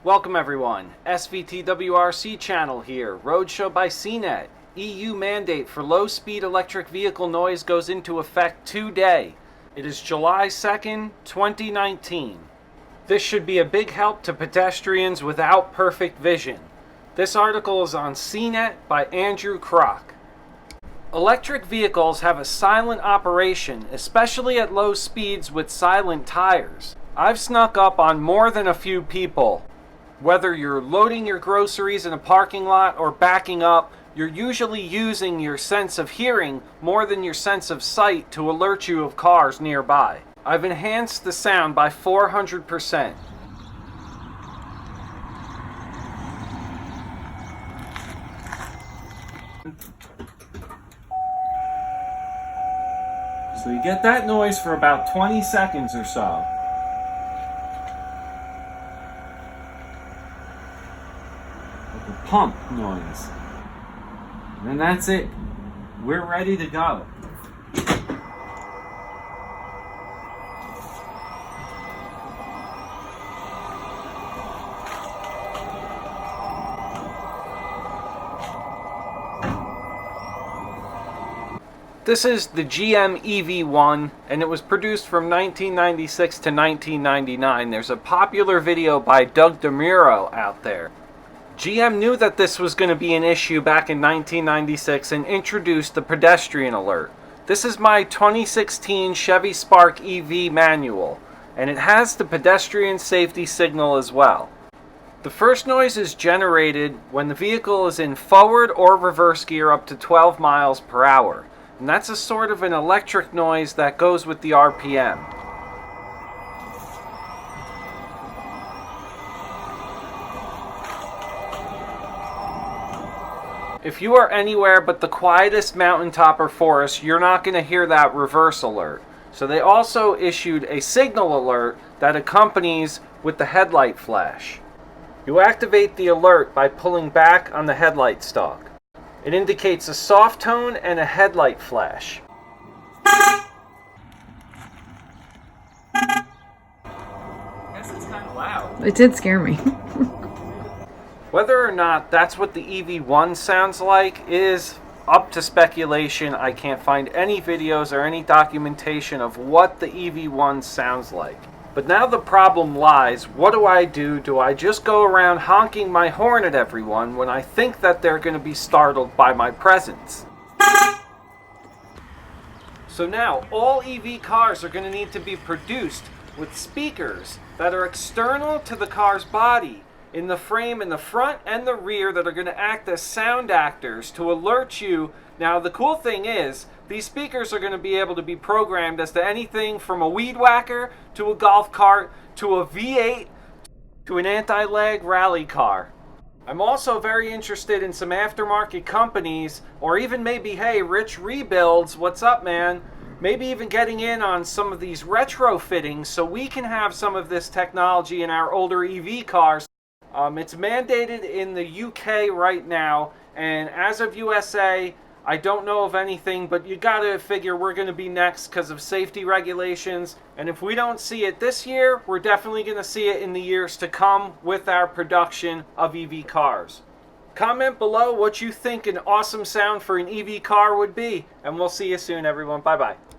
Welcome everyone, SVTWRC channel here, Roadshow by CNET. EU mandate for low-speed electric vehicle noise goes into effect today. It is July 2nd, 2019. This should be a big help to pedestrians without perfect vision. This article is on CNET by Andrew Kroc. Electric vehicles have a silent operation, especially at low speeds with silent tires. I've snuck up on more than a few people. Whether you're loading your groceries in a parking lot or backing up, you're usually using your sense of hearing more than your sense of sight to alert you of cars nearby. I've enhanced the sound by 400%. So you get that noise for about 20 seconds or so. Pump noise. And that's it. We're ready to go. This is the GM EV1, and it was produced from 1996 to 1999. There's a popular video by Doug DeMuro out there. GM knew that this was going to be an issue back in 1996 and introduced the pedestrian alert. This is my 2016 Chevy Spark EV manual, and it has the pedestrian safety signal as well. The first noise is generated when the vehicle is in forward or reverse gear up to 12 miles per hour, and that's a sort of an electric noise that goes with the RPM. If you are anywhere but the quietest mountaintop or forest, you're not going to hear that reverse alert. So they also issued a signal alert that accompanies with the headlight flash. You activate the alert by pulling back on the headlight stalk. It indicates a soft tone and a headlight flash. I guess it's kind of loud. It did scare me. Whether or not that's what the EV1 sounds like is up to speculation. I can't find any videos or any documentation of what the EV1 sounds like. But now the problem lies, what do? Do I just go around honking my horn at everyone when I think that they're going to be startled by my presence? So now, all EV cars are going to need to be produced with speakers that are external to the car's body, in the frame in the front and the rear, that are going to act as sound actors to alert you. Now the cool thing is, these speakers are going to be able to be programmed as to anything from a weed whacker to a golf cart to a V8 to an anti-lag rally car. I'm also very interested in some aftermarket companies, or even maybe, hey, Rich Rebuilds, what's up, man? Maybe even getting in on some of these retrofittings so we can have some of this technology in our older EV cars. It's mandated in the UK right now, and as of USA, I don't know of anything, but you gotta figure we're gonna be next because of safety regulations, and if we don't see it this year, we're definitely gonna see it in the years to come with our production of EV cars. Comment below what you think an awesome sound for an EV car would be, and we'll see you soon, everyone. Bye-bye.